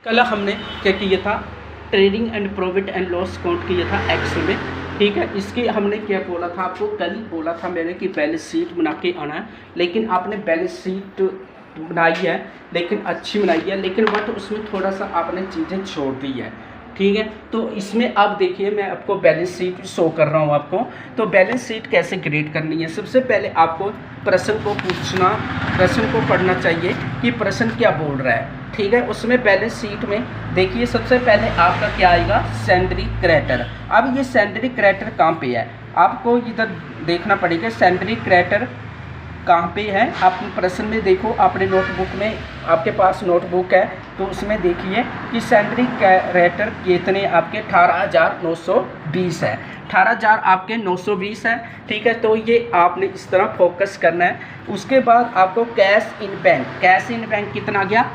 कल हमने क्या किया था, trading and profit and loss count किया था एक्सेल में। ठीक है, इसकी हमने क्या बोला था आपको, कल बोला था मैंने कि बैलेंस शीट बना के आना है, लेकिन आपने बैलेंस शीट बनाई है, लेकिन अच्छी बनाई है, लेकिन बट उसमें थोड़ा सा आपने चीज़ें छोड़ दी है। ठीक है, तो इसमें आप देखिए मैं आपको बैलेंस शीट शो कर रहा हूँ आपको। तो बैलेंस शीट कैसे क्रिएट करनी है, सबसे पहले आपको प्रश्न को पूछना, प्रश्न को पढ़ना चाहिए कि प्रश्न क्या बोल रहा है। ठीक है, उसमें बैलेंस शीट में देखिए सबसे पहले आपका क्या आएगा, सैलरी क्रेडिटर। अब ये सैलरी क्रेडिटर कहाँ पे है, आपको इधर देखना पड़ेगा सैलरी क्रेडिटर कहाँ पे है। आप प्रश्न में देखो, अपने नोटबुक में आपके पास नोटबुक है तो उसमें देखिए कि सैलरी क्रेडिटर कितने आपके 18,920 है, 18,000 आपके 920 है। ठीक है, तो ये आपने इस तरह फोकस करना है। उसके बाद आपको cash in bank, cash in bank कितना गया,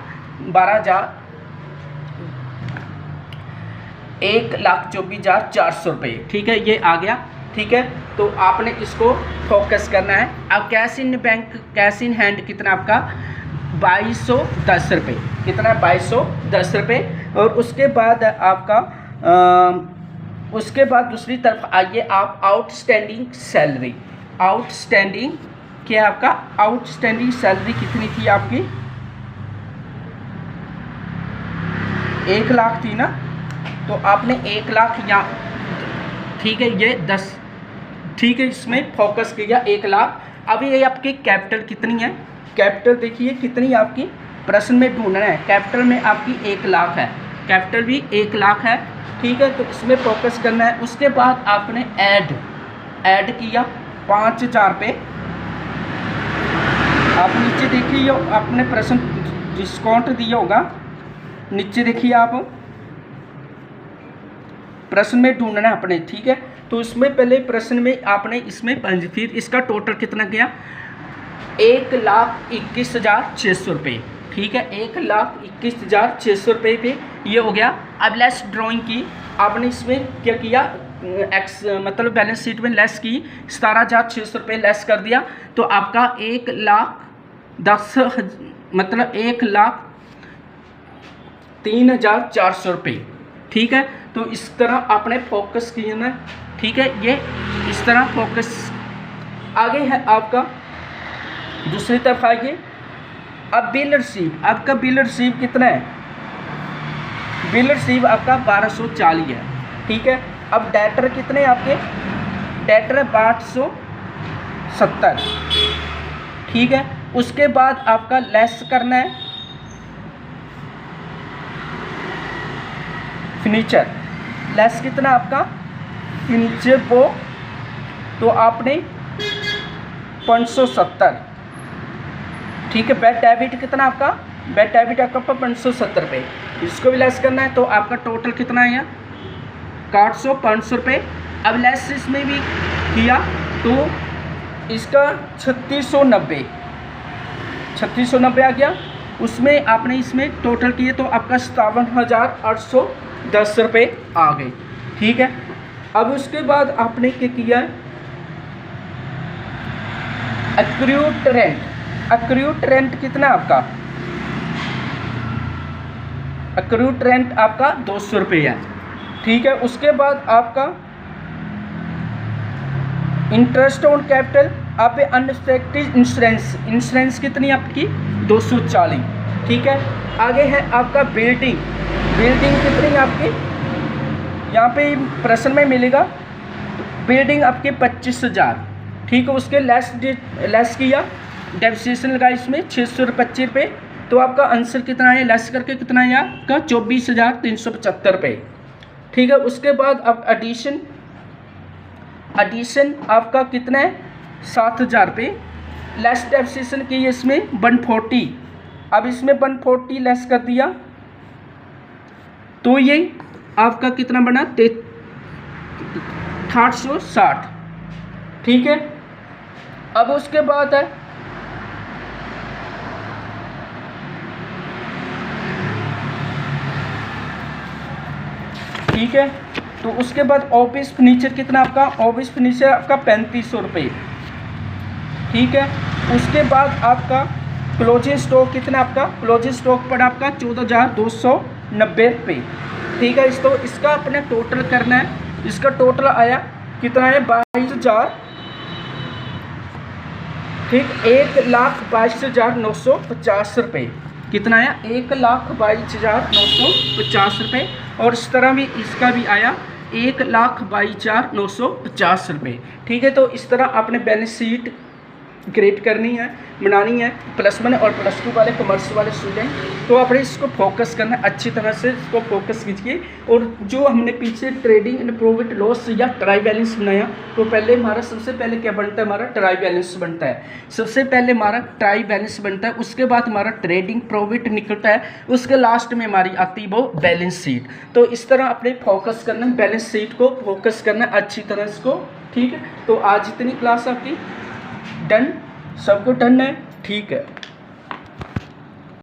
12,000, 1,24,400 रुपये। ठीक है, ये आ गया। ठीक है, तो आपने इसको फोकस करना है। अब cash in bank, cash in hand कितना आपका 2,210 रुपये, कितना है 2,210 रुपये। और उसके बाद आपका उसके बाद दूसरी तरफ आइए आप, आउटस्टैंडिंग सैलरी, आउटस्टैंडिंग क्या आपका, आउटस्टैंडिंग सैलरी कितनी थी आपकी, 1 लाख थी ना, तो आपने 1 लाख यहाँ, ठीक है ये 10, ठीक है इसमें फोकस किया 1 लाख। अभी ये आपकी कैपिटल कितनी है, कैपिटल देखिए कितनी आपकी प्रश्न में ढूंढना है। कैपिटल में आपकी 1 लाख है, कैपिटल भी 1 लाख है। ठीक है, तो इसमें फोकस करना है। उसके बाद आपने ऐड किया 5,000 पे। आप नीचे देखिए आपने प्रश्न डिस्काउंट दिया होगा, नीचे देखिए आप प्रश्न में ढूंढना है अपने। ठीक है, तो इसमें पहले प्रश्न में आपने इसमें फिर इसका टोटल कितना गया, 1,21,600 रुपये। ठीक है, 1,21,600 रुपये पे ये हो गया। अब लेस ड्राइंग की आपने इसमें क्या किया, मतलब बैलेंस शीट में लेस की 17,600 रुपये लेस कर दिया, तो आपका 1,10,000 मतलब 1,03,400 रुपये। ठीक है, तो इस तरह आपने फोकस किया ना। ठीक है, ये इस तरह फोकस। आगे है आपका दूसरी तरफ आइए, अब बिल रिसीव, आपका बिल रिसीव कितना है, बिल रिसीव आपका 1,240 है। ठीक है, अब डेटर कितने आपके, डेटर 870। ठीक है, उसके बाद आपका लेस करना है फर्नीचर, लेस कितना आपका फर्नीचर वो, तो आपने 570। ठीक है, बेड डेबिट कितना आपका, बेड डेबिट आपका 570 रुपये, इसको भी लेस करना है, तो आपका टोटल कितना आया 500 रुपये। अब लेस इसमें भी किया तो इसका 3690 आ गया। उसमें आपने इसमें टोटल किए तो आपका 57,810 रुपये आ गए। ठीक है, अब उसके बाद आपने क्या किया, एक्रूड रेंट, एक्रूड रेंट कितना आपका, एक्रूड रेंट आपका 200 रुपये है। ठीक है, उसके बाद आपका इंटरेस्ट ऑन कैपिटल, आप अनएक्सपेक्टेड इंश्योरेंस, इंश्योरेंस कितनी आपकी 240। ठीक है, आगे है आपका बिल्डिंग, बिल्डिंग कितनी आपकी, यहाँ पे प्रश्न में मिलेगा बिल्डिंग आपके 25,000। ठीक है, उसके लेस किया, डेप्रिसिएशन लगा इसमें 625 रुपये, तो आपका आंसर कितना है, लेस करके कितना है आपका 24,375 रुपये। ठीक है, उसके बाद अब एडिशन, एडिशन आपका कितना है 7,000 रुपये, लेस डेप्रिसिएशन की इसमें 140। अब इसमें 140 लेस कर दिया तो ये आपका कितना बना 860। ठीक है, अब उसके बाद है ठीक है, तो उसके बाद ऑफिस फर्नीचर कितना आपका, ऑफिस फर्नीचर आपका 3,500 रुपये। ठीक है, उसके बाद आपका क्लोजिंग स्टॉक कितना आपका, क्लोजिंग स्टॉक पर आपका 14,200 90 रुपये। ठीक है, तो इसका अपने टोटल करना है। इसका टोटल आया कितना है 22,000, ठीक, 1,22,950 रुपये। कितना आया 1,22,950 रुपये। और इस तरह भी इसका भी आया 1,22,950 रुपये। ठीक है, तो इस तरह आपने बैलेंस शीट क्रिएट करनी है, बनानी है। +1 और +2 वाले कॉमर्स वाले स्टूडेंट तो आपने इसको फोकस करना है, अच्छी तरह से इसको फोकस कीजिए। और जो हमने पीछे ट्रेडिंग एंड प्रॉफिट लॉस या ट्राई बैलेंस बनाया, तो पहले हमारा सबसे पहले क्या बनता है, हमारा ट्राई बैलेंस बनता है। सबसे पहले हमारा ट्राई बैलेंस बनता है, उसके बाद हमारा ट्रेडिंग प्रॉफिट निकलता है, उसके लास्ट में हमारी आती है वो बैलेंस शीट। तो इस तरह अपने फोकस करना है, बैलेंस शीट को फोकस करना है अच्छी तरह इसको। ठीक है, तो आज इतनी क्लास आपकी डन, सबको डन है, ठीक है।